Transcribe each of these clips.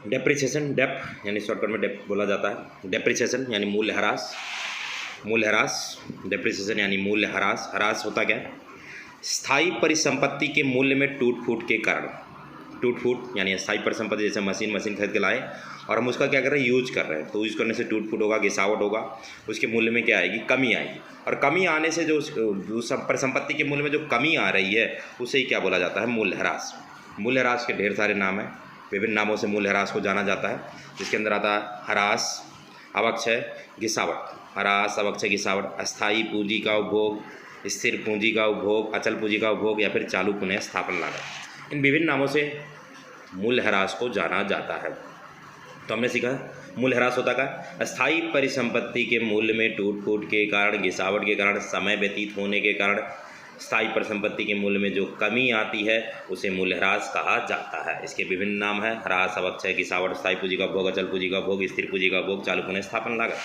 Depreciation, Depp यानी shortcut में Depp बोला जाता है। डेप्रिसिएशन यानी मूल्यह्रास, मूल्यह्रास। डेप्रिसिएशन यानी मूल्यह्रास। ह्रास होता क्या है? स्थायी परिसंपत्ति के मूल्य में टूट फूट के कारण। टूट फूट यानी स्थायी परिसंपत्ति, जैसे मशीन खरीद के लाए और हम उसका क्या कर रहे हैं, यूज कर रहे हैं, तो यूज करने से टूट फूट होगा, गिसावट होगा, उसके मूल्य में क्या आएगी, कमी आएगी। और कमी आने से जो परिसंपत्ति के मूल्य में जो कमी आ रही है उसे ही क्या बोला जाता है, मूल्यह्रास। मूल्यह्रास के ढेर सारे नाम हैं, विभिन्न नामों से मूल्यह्रास को जाना जाता है, जिसके अंदर आता है ह्रास, अवक्षय, घिसावट। ह्रास, अवक्षय, घिसावट। अस्थायी पूंजी का उपभोग, स्थिर पूंजी का उपभोग, अचल पूंजी का उपभोग या फिर चालू पुनः स्थापन लागत, इन विभिन्न नामों से मूल्यह्रास को जाना जाता है। तो हमने सीखा मूल्यह्रास होता का अस्थायी परिसंपत्ति के मूल्य में टूट फूट के कारण, गिसावट के कारण, समय व्यतीत होने के कारण स्थायी परिसंपत्ति के मूल्य में जो कमी आती है उसे मूल्यह्रास कहा जाता है। इसके विभिन्न नाम है ह्रास, अवक्षय, गिसावट, स्थायी पूंजी का उपभोग, अचल पूंजी का उपभोग, स्थिर पूंजी का उपभोग, चालू पुनः स्थापन लागत।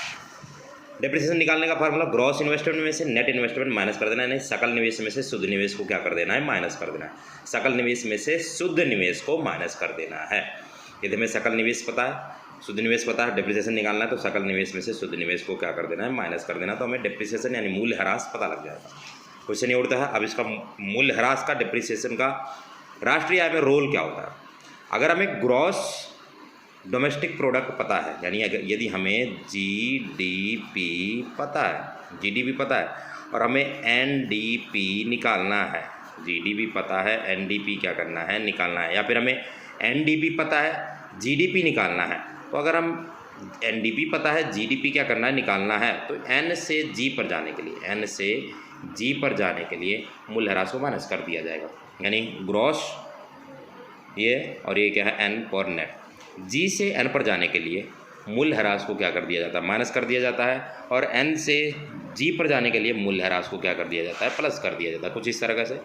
डेप्रिसिएशन निकालने का फार्मूला, ग्रॉस इन्वेस्टमेंट में से नेट इन्वेस्टमेंट माइनस कर देना है, नहीं सकल निवेश में से शुद्ध निवेश को क्या कर देना है, माइनस कर देना है। सकल निवेश में से शुद्ध निवेश को माइनस कर देना है। यदि हमें सकल निवेश पता है, शुद्ध निवेश पता है, डेप्रिसिएशन निकालना है, तो सकल निवेश में से शुद्ध निवेश को क्या कर देना है, माइनस कर देना, तो हमें डेप्रिसिएशन यानी मूल्यह्रास पता लग जाएगा। क्वेश्चन ये उठता है अब इसका मूल्यह्रास का, डेप्रिसिएशन का राष्ट्रीय आय में रोल क्या होता है। अगर हमें ग्रॉस डोमेस्टिक प्रोडक्ट पता है, यानी यदि हमें जीडीपी पता है, जीडीपी पता है और हमें एनडीपी निकालना है, जीडीपी पता है, एनडीपी क्या करना है, निकालना है, या फिर हमें एनडीपी पता है, जीडीपी निकालना है, तो अगर हम एनडीपी पता है, जीडीपी क्या करना है, निकालना है, तो एन से जी पर जाने के लिए, एन से जी पर जाने के लिए मूल्यह्रास को माइनस कर दिया जाएगा। यानी ग्रॉस ये और ये क्या है, एन फॉर नेट। जी से एन पर जाने के लिए मूल्यह्रास को क्या कर दिया जाता है, माइनस कर दिया जाता है, और एन से जी पर जाने के लिए मूल्यह्रास को क्या कर दिया जाता है, प्लस कर दिया जाता है। कुछ इस तरह से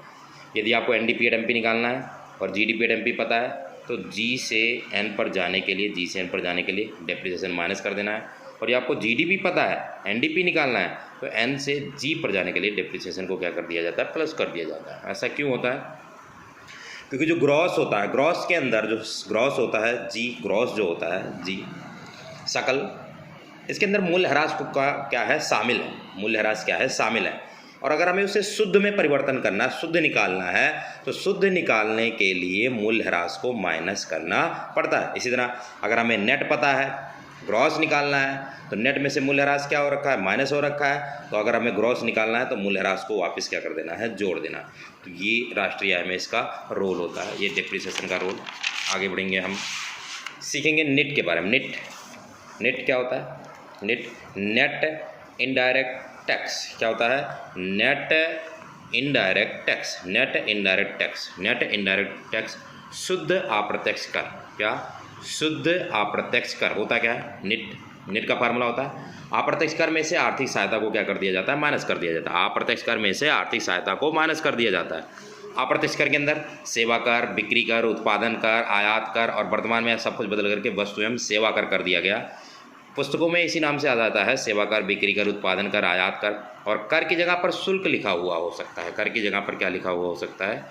यदि आपको एनडीपी एड एमपी निकालना है और जीडीपी एड एमपी पता है, तो जी से एन पर जाने के लिए, जी से एन पर जाने के लिए डेप्रिसिएशन माइनस कर देना है, और ये आपको जीडीपी पता है, एनडीपी निकालना है, तो एन से जी पर जाने के लिए डेप्रिसिएशन को क्या कर दिया जाता है, प्लस कर दिया जाता है। ऐसा क्यों होता है? क्योंकि जो ग्रॉस होता है, ग्रॉस के अंदर जो ग्रॉस होता है, जी ग्रॉस जो होता है, जी सकल, इसके अंदर मूल्यह्रास का क्या है, शामिल है। मूल्यह्रास क्या है, शामिल है। और अगर हमें उसे शुद्ध में परिवर्तन करना है, शुद्ध निकालना है, तो शुद्ध निकालने के लिए मूल्यह्रास को माइनस करना पड़ता है। इसी तरह अगर हमें नेट पता है, ग्रॉस निकालना है, तो नेट में से मूल्यह्रास क्या हो रखा है, माइनस हो रखा है, तो अगर हमें ग्रॉस निकालना है तो मूल्यह्रास को वापस क्या कर देना है, जोड़ देना। तो ये राष्ट्रीय आय में इसका रोल होता है, ये डेप्रिसिएशन का रोल। आगे बढ़ेंगे, हम सीखेंगे नेट के बारे में। नेट क्या होता है, नेट इनडायरेक्ट टैक्स। क्या होता है, net indirect tax. Net indirect tax, net indirect tax शुद्ध अप्रत्यक्ष कर। क्या, शुद्ध अप्रत्यक्ष कर होता क्या है, नेट का फार्मूला होता है अप्रत्यक्ष कर में से आर्थिक सहायता को क्या कर दिया जाता है, माइनस कर दिया जाता है। अप्रत्यक्ष कर में से आर्थिक सहायता को माइनस कर दिया जाता है। अप्रत्यक्ष कर के अंदर सेवा कर, बिक्री कर, उत्पादन कर, आयात कर, और वर्तमान में सब कुछ बदल करके वस्तु एवं सेवा कर दिया गया। पुस्तकों में इसी नाम से आ जाता है, सेवा कर, बिक्री कर, उत्पादन कर, आयात कर। और कर की जगह पर शुल्क लिखा हुआ हो सकता है, कर की जगह पर क्या लिखा हुआ हो सकता है,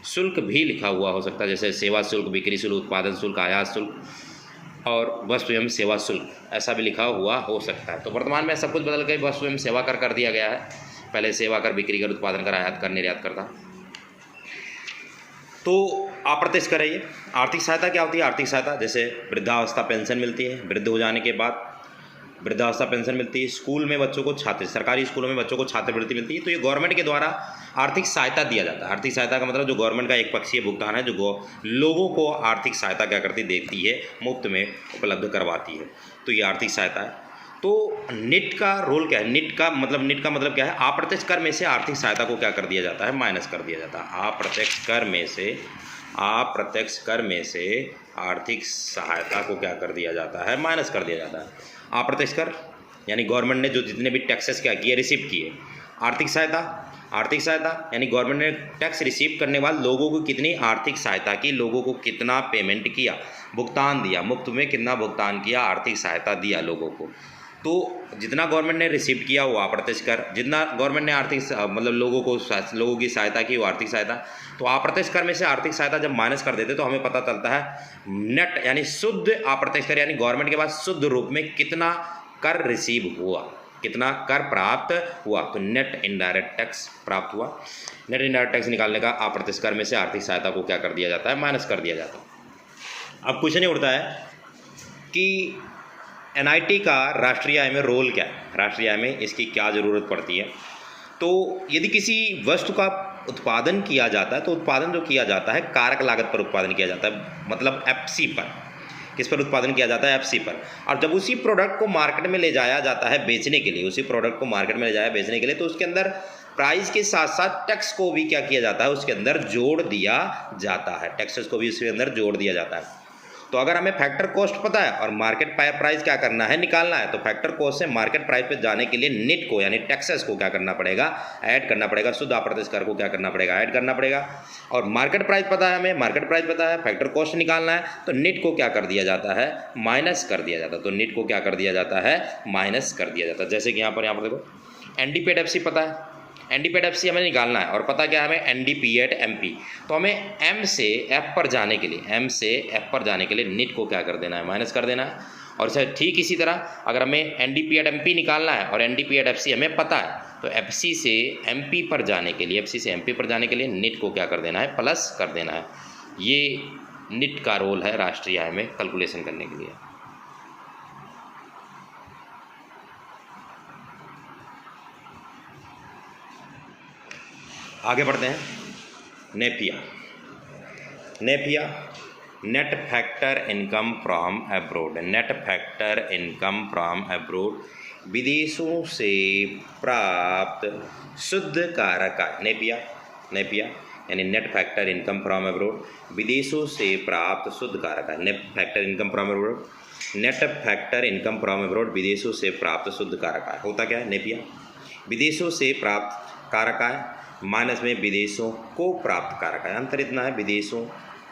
शुल्क भी लिखा हुआ हो सकता है, जैसे सेवा शुल्क, बिक्री शुल्क, उत्पादन शुल्क, आयात शुल्क और वस्तु एवं सेवा शुल्क, ऐसा भी लिखा हुआ हो सकता है। तो वर्तमान में सब कुछ बदल के वस्तु एवं सेवा कर दिया गया है। पहले सेवा कर, बिक्री कर, उत्पादन कर, आयात कर, निर्यात कर था। तो अप्रत्यक्ष कर है ये। आर्थिक सहायता क्या होती है, आर्थिक सहायता जैसे वृद्धावस्था पेंशन मिलती है, वृद्ध हो जाने के बाद वृद्धावस्था पेंशन मिलती है, स्कूल में बच्चों को सरकारी स्कूलों में बच्चों को छात्रवृत्ति मिलती है। तो ये गवर्नमेंट के द्वारा आर्थिक सहायता दिया जाता है। आर्थिक सहायता का मतलब जो गवर्नमेंट का एक पक्षीय भुगतान है, जो लोगों को आर्थिक सहायता क्या करती, देती है, मुफ्त में उपलब्ध करवाती है। तो ये आर्थिक सहायता है। तो नेट का रोल क्या है, नेट का मतलब क्या है, अप्रत्यक्ष कर में से आर्थिक सहायता को क्या कर दिया जाता है, माइनस कर दिया जाता है। अप्रत्यक्ष कर में से आर्थिक सहायता को क्या कर दिया जाता है, माइनस कर दिया जाता है। अप्रत्यक्ष कर यानी गवर्नमेंट ने जो जितने भी टैक्सेस क्या किए, रिसीव किए। आर्थिक सहायता यानी गवर्नमेंट ने टैक्स रिसीव करने वाले लोगों को कितनी आर्थिक सहायता की, लोगों को कितना पेमेंट किया, भुगतान दिया, मुफ्त में कितना भुगतान किया, आर्थिक सहायता दिया लोगों को। तो जितना गवर्नमेंट ने रिसीव किया वो अप्रत्यक्ष कर, जितना गवर्नमेंट ने आर्थिक मतलब लोगों की सहायता की वो आर्थिक सहायता, तो अप्रत्यक्ष कर में से आर्थिक सहायता जब माइनस कर देते तो हमें पता चलता है नेट यानी शुद्ध अप्रत्यक्ष कर, यानी गवर्नमेंट के पास शुद्ध रूप में कितना कर रिसीव हुआ, कितना कर प्राप्त हुआ। तो नेट इनडायरेक्ट टैक्स प्राप्त हुआ। नेट इनडायरेक्ट टैक्स निकालने का अप्रत्यक्ष कर में से आर्थिक सहायता को क्या कर दिया जाता है, माइनस कर दिया जाता है। अब क्वेश्चन ये उठता है कि एनआईटी का राष्ट्रीय आय में रोल क्या है, राष्ट्रीय आय में इसकी क्या ज़रूरत पड़ती है। तो यदि किसी वस्तु का उत्पादन किया जाता है तो उत्पादन जो किया जाता है कारक लागत पर उत्पादन किया जाता है, मतलब एफसी पर। किस पर उत्पादन किया जाता है, एफसी पर। और जब उसी प्रोडक्ट को मार्केट में ले जाया जाता है बेचने के लिए, उसी प्रोडक्ट को मार्केट में ले जाया बेचने के लिए, तो उसके अंदर प्राइस के साथ साथ टैक्स को भी क्या किया जाता है, उसके अंदर जोड़ दिया जाता है, टैक्सेस को भी उसके अंदर जोड़ दिया जाता है। तो अगर हमें फैक्टर कॉस्ट पता है और मार्केट प्राइस क्या करना है, निकालना है, तो फैक्टर कॉस्ट से मार्केट प्राइस पे जाने के लिए नेट को यानी टैक्सेस को क्या करना पड़ेगा, ऐड करना पड़ेगा। शुद्ध अप्रत्यक्ष कर को क्या करना पड़ेगा, ऐड करना पड़ेगा। और मार्केट प्राइस पता है हमें, मार्केट प्राइस पता है, फैक्टर कॉस्ट निकालना है, तो नेट को क्या कर दिया जाता है, माइनस कर दिया जाता है। तो नेट को क्या कर दिया जाता है, माइनस कर दिया जाता है। जैसे कि यहाँ पर देखो एनडीपेड एफसी पता है, एनडीपेड एफसी हमें निकालना है और पता क्या है हमें, एनडीपीएड एमपी। तो हमें एम से एफ पर जाने के लिए, एम से एफ पर जाने के लिए नेट को क्या कर देना है, माइनस कर देना है। और ठीक इसी तरह अगर हमें एनडीपीएड एमपी निकालना है और एनडीपीएड एफसी हमें पता है, तो एफसी से एमपी पर जाने के लिए, एफसी से एमपी पर जाने के लिए नेट को क्या कर देना है, प्लस कर देना है। ये नेट का रोल है राष्ट्रीय आय में कैलकुलेशन करने के लिए। आगे बढ़ते हैं। नेपिया, नेपिया net factor income from abroad, net factor income from abroad, विदेशों से प्राप्त शुद्ध कारक आय। नेपिया, नेपिया यानी net factor income from abroad, विदेशों से प्राप्त शुद्ध कारक आय। Net factor income from abroad, net factor income from abroad, विदेशों से प्राप्त शुद्ध कारक आय। होता क्या है नेपिया, विदेशों से प्राप्त कारक आय माइनस में विदेशों को प्राप्त कारक आय। अंतर इतना है, विदेशों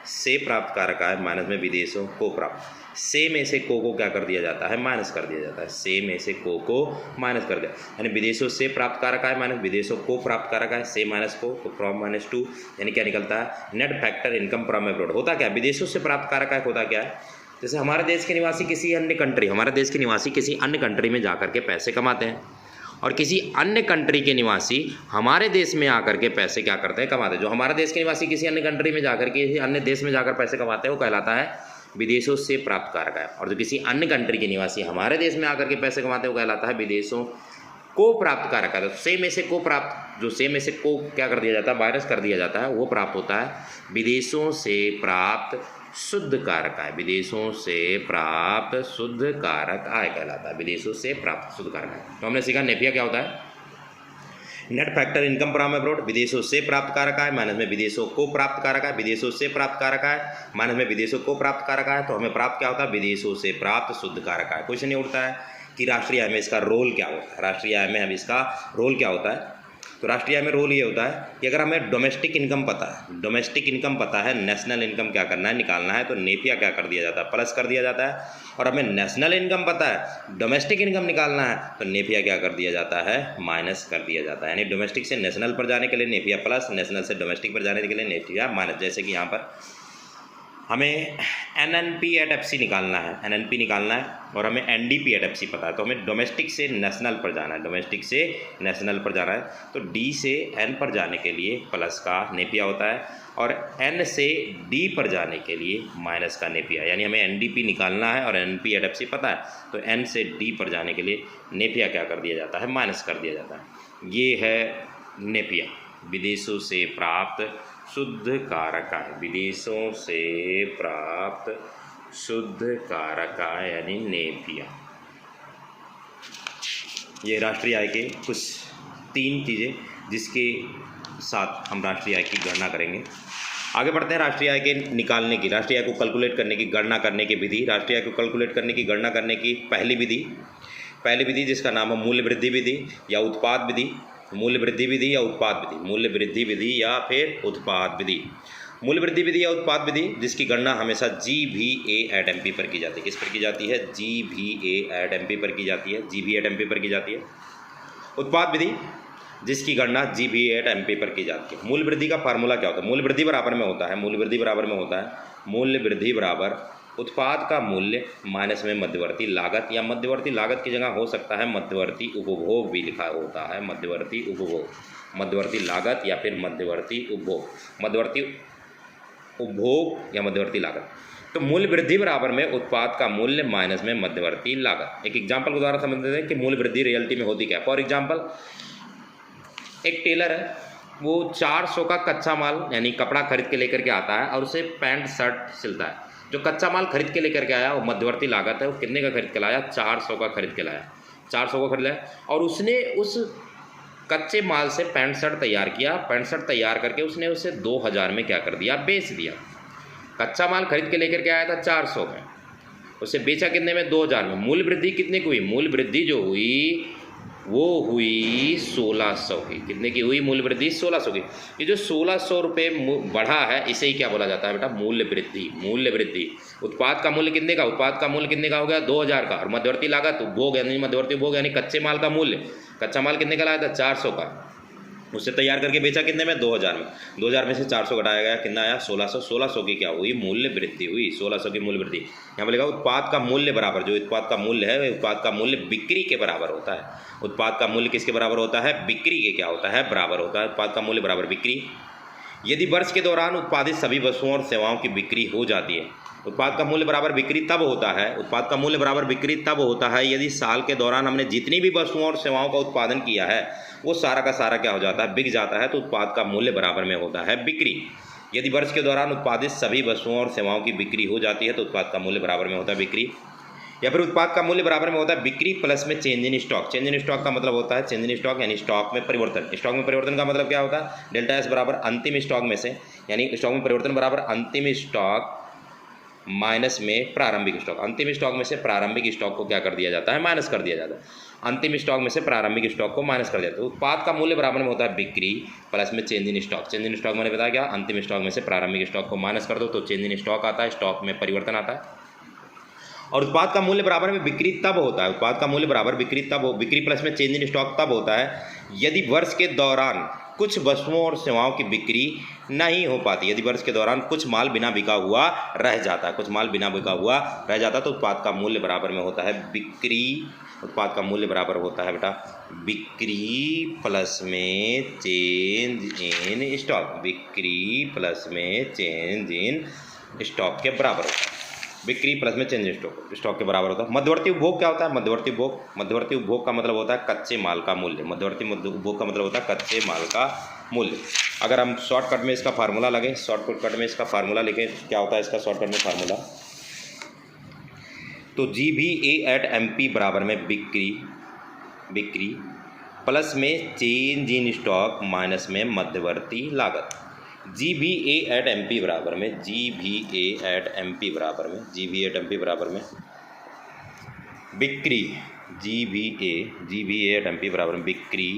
से प्राप्त कारक आय माइनस में विदेशों को प्राप्त। से में से को क्या कर दिया जाता है, माइनस कर दिया जाता है। से में से को माइनस कर दिया, यानी विदेशों से प्राप्त कारक आय माइनस विदेशों को प्राप्त कारक आय, से माइनस को तो फ्रॉम माइनस टू, यानी क्या निकलता है, net factor income from abroad. होता क्या, विदेशों से प्राप्त कारक आय होता क्या है, जैसे हमारे देश के निवासी किसी अन्य कंट्री, हमारे देश के निवासी किसी अन्य कंट्री में जाकर के पैसे कमाते हैं और किसी अन्य कंट्री के निवासी हमारे देश में आकर के पैसे क्या करते हैं, कमाते हैं। जो हमारे देश के निवासी किसी अन्य कंट्री में जाकर के किसी अन्य देश में जाकर पैसे कमाते हैं वो कहलाता है विदेशों से प्राप्त कारक आय। और जो किसी अन्य कंट्री के निवासी हमारे देश में आकर के पैसे कमाते हैं वो कहलाता है विदेशों को प्राप्त कारक आय। से में से को प्राप्त, जो से में से को क्या कर दिया जाता है, माइनस कर दिया जाता है, वो प्राप्त होता है विदेशों से प्राप्त शुद्ध कारक आय। विदेशों से प्राप्त शुद्ध कारक आय कहलाता है, विदेशों से प्राप्त शुद्ध कारक आय। तो हमने सीखा नेपिया क्या होता है, net factor income from abroad, विदेशों से प्राप्त कारक आय माइनस में विदेशों को प्राप्त कारक आय, विदेशों से प्राप्त कारक आय माइनस में विदेशों को प्राप्त कारक आय। तो हमें प्राप्त क्या होता है, विदेशों से प्राप्त शुद्ध कारक आय। क्वेश्चन ये उठता है कि राष्ट्रीय आय में इसका रोल क्या होता है, राष्ट्रीय आय में हम इसका रोल क्या होता है। तो राष्ट्रीय आय में रोल ये होता है कि अगर हमें डोमेस्टिक इनकम पता है, डोमेस्टिक इनकम पता है, नेशनल इनकम क्या करना है, निकालना है, तो नेपिया क्या कर दिया जाता है, प्लस कर दिया जाता है। और हमें नेशनल इनकम पता है, डोमेस्टिक इनकम निकालना है, तो नेपिया क्या कर दिया जाता है, माइनस कर दिया जाता है। यानी डोमेस्टिक से नेशनल पर जाने के लिए नेपिया प्लस, नेशनल से डोमेस्टिक पर जाने के लिए नेपिया माइनस। जैसे कि यहाँ पर हमें NNP/FC निकालना है, NNP निकालना है और हमें NDP/FC पता है, तो हमें डोमेस्टिक से नेशनल पर जाना है, डोमेस्टिक से नेशनल पर जाना है। तो D से N पर जाने के लिए प्लस का नेपिया होता है और N से D पर जाने के लिए माइनस का नेपिया। यानी हमें NDP निकालना है और NNP/FC पता है, तो N से D पर जाने के लिए नेपिया क्या कर दिया जाता है, माइनस कर दिया जाता है। ये है नेपिया, विदेशों से प्राप्त शुद्ध कारक आय, विदेशों से प्राप्त शुद्ध कारक आय यानी नेपिया। ये राष्ट्रीय आय के कुछ 3 चीज़ें जिसके साथ हम राष्ट्रीय आय की गणना करेंगे। आगे बढ़ते हैं राष्ट्रीय आय के निकालने की, राष्ट्रीय आय को कैलकुलेट करने की, गणना करने की विधि। राष्ट्रीय आय को कैलकुलेट करने की, गणना करने की पहली विधि जिसका नाम है मूल्य वृद्धि विधि या उत्पाद विधि, मूल्य वृद्धि विधि या उत्पाद विधि, मूल्य वृद्धि विधि या फिर उत्पाद विधि। मूल्य वृद्धि विधि या उत्पाद विधि जिसकी गणना हमेशा GVA एट MP पर की जाती है। किस पर की जाती है? GVA एट MP पर की जाती है। GVA एट MP पर की जाती है। उत्पाद विधि जिसकी गणना GVA एट MP पर की जाती है। मूल्य वृद्धि का फार्मूला क्या होता है? मूल्य वृद्धि बराबर में होता है, मूल्य वृद्धि बराबर में होता है, मूल्य वृद्धि बराबर उत्पाद का मूल्य माइनस में मध्यवर्ती लागत, या मध्यवर्ती लागत की जगह हो सकता है मध्यवर्ती उपभोग भी लिखा होता है। मध्यवर्ती उपभोग, मध्यवर्ती लागत या फिर मध्यवर्ती उपभोग, मध्यवर्ती उपभोग या मध्यवर्ती लागत। तो मूल्य वृद्धि बराबर में उत्पाद का मूल्य माइनस में मध्यवर्ती लागत। एक एग्जाम्पल के द्वारा समझ लेते हैं कि मूल्य वृद्धि रियलिटी में होती क्या है। फॉर एग्जाम्पल, एक टेलर है, वो 400 का कच्चा माल यानी कपड़ा खरीद के लेकर के आता है और उसे पैंट शर्ट सिलता है। जो कच्चा माल खरीद के लेकर के आया वो मध्यवर्ती लागत है। वो कितने का खरीद के लाया? 400 का खरीद के लाया, 400 का खरीद लाया, और उसने उस कच्चे माल से पैंट शर्ट तैयार किया। पैंट शर्ट तैयार करके उसने उसे 2000 में क्या कर दिया? बेच दिया। कच्चा माल खरीद के लेकर के आया था 400 में, उसे बेचा कितने में? 2000 में। मूल्य वृद्धि कितने की हुई? मूल्य वृद्धि जो हुई वो हुई 1600 की। कितने की हुई मूल्य वृद्धि? 1600 की। ये जो 1600 रुपये बढ़ा है इसे ही क्या बोला जाता है बेटा? मूल्य वृद्धि। मूल्य वृद्धि। उत्पाद का मूल्य कितने का? उत्पाद का मूल्य कितने का हो गया? 2000 का। और मध्यवर्ती लागत उपभोग यानी मध्यवर्ती उपभोग यानी कच्चे माल का मूल्य, कच्चा माल कितने का लाया था? 400 का। उससे तैयार करके बेचा कितने में? 2000 में। 2000 में से 400 घटाया गया, कितना आया? 1600। 1600 की क्या हुई? मूल्य वृद्धि हुई। 1600 की मूल्य वृद्धि। यहाँ पर लिखा उत्पाद का मूल्य बराबर, जो उत्पाद का मूल्य है उत्पाद का मूल्य बिक्री के बराबर होता है। उत्पाद का मूल्य किसके बराबर होता है? बिक्री के क्या होता है? बराबर होता है। उत्पाद का मूल्य बराबर बिक्री। यदि वर्ष के दौरान उत्पादित सभी वस्तुओं और सेवाओं की बिक्री हो जाती है, उत्पाद का मूल्य बराबर बिक्री तब होता है, उत्पाद का मूल्य बराबर बिक्री तब होता है यदि साल के दौरान हमने जितनी भी वस्तुओं और सेवाओं का उत्पादन किया है वो सारा का सारा क्या हो जाता है? बिक जाता है। तो उत्पाद का मूल्य बराबर में होता है बिक्री। यदि वर्ष के दौरान उत्पादित सभी वस्तुओं और सेवाओं की बिक्री हो जाती है तो उत्पाद का मूल्य बराबर में होता है बिक्री। या फिर उत्पाद का मूल्य बराबर में होता है बिक्री प्लस में change in stock. Change in stock का मतलब होता है चेंज इन स्टॉक यानी स्टॉक में परिवर्तन। स्टॉक में परिवर्तन का मतलब क्या होता है? डेल्टा एस बराबर अंतिम स्टॉक में से, यानी स्टॉक में परिवर्तन बराबर अंतिम स्टॉक माइनस में प्रारंभिक स्टॉक। अंतिम स्टॉक में से प्रारंभिक स्टॉक को क्या कर दिया जाता है? माइनस कर दिया जाता है। अंतिम स्टॉक में से प्रारंभिक स्टॉक को माइनस कर दिया जाता है। उत्पाद का मूल्य बराबर में होता है बिक्री प्लस में change in stock. Change in stock मैंने बताया क्या? अंतिम स्टॉक में से प्रारंभिक स्टॉक को माइनस कर दो तो चेंज इन स्टॉक आता है, स्टॉक में परिवर्तन आता है। और उत्पाद का मूल्य बराबर में बिक्री तब होता है, उत्पाद का मूल्य बराबर बिक्री तब हो, बिक्री प्लस में चेंज इन स्टॉक तब होता है यदि वर्ष के दौरान कुछ वस्तुओं और सेवाओं की बिक्री नहीं हो पाती। यदि वर्ष के दौरान कुछ माल बिना बिका हुआ रह जाता है, कुछ माल बिना बिका हुआ रह जाता है तो उत्पाद का मूल्य बराबर में होता है बिक्री। उत्पाद का मूल्य बराबर होता है बेटा बिक्री प्लस में चेंज इन स्टॉक। बिक्री प्लस में चेंज इन स्टॉक के बराबर होता है। बिक्री प्लस में चेंज स्टॉक के बराबर होता है। मध्यवर्ती उपभोग क्या होता है? मध्यवर्ती उपभोग, मध्यवर्ती उपभोग का मतलब होता है कच्चे माल का मूल्य। मध्यवर्ती उपभोग का मतलब होता है कच्चे माल का मूल्य। अगर हम शॉर्टकट में इसका फार्मूला लगे, शॉर्टकट में इसका फार्मूला लिखें, क्या होता है इसका शॉर्टकट में फार्मूला? तो GVA एट MP बराबर में बिक्री प्लस में चेंज इन स्टॉक माइनस में मध्यवर्ती लागत। GVA एट MP बराबर में GVA एट MP बराबर में GVA एट MP बराबर में बिक्री GVA एट MP बराबर में बिक्री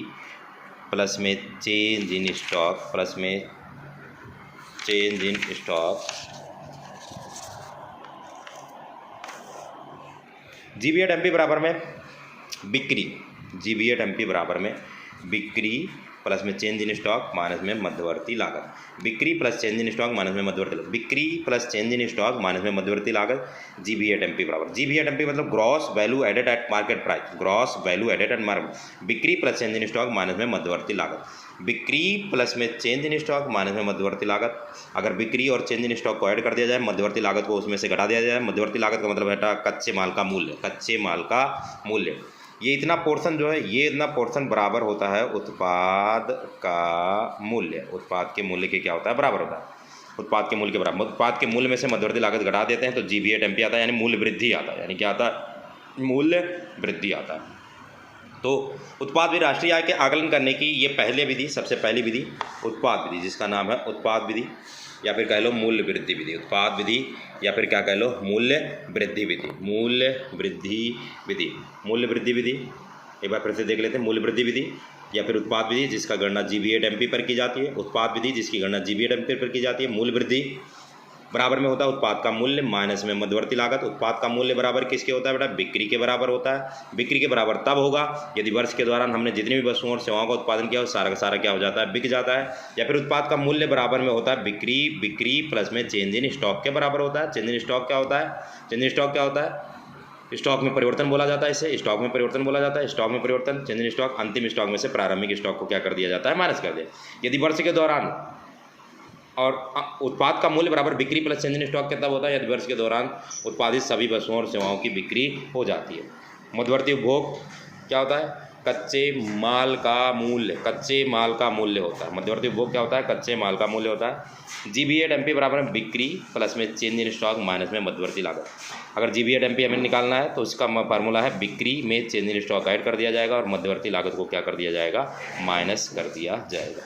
प्लस में चेंज इन स्टॉक प्लस में change in stock. GVA at MP बराबर में बिक्री, GVA एट MP बराबर में बिक्री प्लस में चेंज इन स्टॉक माइनस में मध्यवर्ती लागत। बिक्री plus change in stock minus में मध्यवर्ती लागत। बिक्री plus change in stock minus में मध्यवर्ती लागत। GVA एट MP बराबर GVA एट MP मतलब gross value added at market price. Gross value added at market. बिक्री plus change in stock minus में मध्यवर्ती लागत। बिक्री प्लस में चेंज इन स्टॉक माइनस में मध्यवर्ती लागत। अगर बिक्री और चेंज इन स्टॉक को ऐड कर दिया जाए, मध्यवर्ती लागत को उसमें से घटा दिया जाए, मध्यवर्ती लागत का मतलब है कच्चे माल का मूल्य, कच्चे माल का मूल्य। ये इतना पोर्शन जो है, ये इतना पोर्शन बराबर होता है उत्पाद का मूल्य। उत्पाद के मूल्य के क्या होता है? बराबर होता है उत्पाद के मूल्य के बराबर। उत्पाद के मूल्य में से मध्यवर्ती लागत घटा देते हैं तो GVA एट MP आता है, यानी मूल्य वृद्धि आता है। यानी क्या आता है? मूल्य वृद्धि आता है। तो उत्पाद विधि राष्ट्रीय आय के आकलन करने की ये पहले विधि, सबसे पहली विधि उत्पाद विधि, जिसका नाम है उत्पाद विधि या फिर कह लो मूल्य वृद्धि विधि। उत्पाद विधि या फिर क्या कह लो? मूल्य वृद्धि विधि। मूल्य वृद्धि विधि, मूल्य वृद्धि विधि एक बार फिर से देख लेते हैं। मूल्य वृद्धि विधि या फिर उत्पाद विधि जिसका गणना GVA एमपी पर की जाती है, उत्पाद विधि जिसकी गणना GVA एमपी पर की जाती है। मूल्य वृद्धि बराबर में होता है उत्पाद का मूल्य माइनस में मध्यवर्ती लागत। उत्पाद का मूल्य बराबर किसके होता है बेटा? बिक्री के बराबर होता है। बिक्री के बराबर तब होगा यदि वर्ष के दौरान हमने जितनी भी वस्तुओं और सेवाओं का उत्पादन किया वो सारा का सारा क्या हो जाता है? बिक जाता है। या फिर उत्पाद का मूल्य बराबर में होता है बिक्री प्लस में चेंज इन स्टॉक के बराबर होता है। चेंज इन स्टॉक क्या होता है? चेंज इन स्टॉक क्या होता है? स्टॉक में परिवर्तन बोला जाता है इसे, स्टॉक में परिवर्तन बोला जाता है। स्टॉक में परिवर्तन, चेंज इन स्टॉक, अंतिम स्टॉक में से प्रारंभिक स्टॉक को क्या कर दिया जाता है? माइनस कर दिया। यदि वर्ष के दौरान और उत्पाद का मूल्य बराबर बिक्री प्लस चेंज इन स्टॉक के तब होता है यदि वर्ष के दौरान उत्पादित सभी वस्तुओं और सेवाओं की बिक्री हो जाती है। मध्यवर्ती उपभोग क्या होता है? कच्चे माल का मूल्य होता है। मध्यवर्ती उपभोग क्या होता है? कच्चे माल का मूल्य होता है। GVA एमपी बराबर में बिक्री प्लस में चेंज इन स्टॉक माइनस में मध्यवर्ती लागत। अगर GVA एमपी हमें निकालना है तो उसका फार्मूला है बिक्री में चेंज इन स्टॉक ऐड कर दिया जाएगा और मध्यवर्ती लागत को क्या कर दिया जाएगा? माइनस कर दिया जाएगा।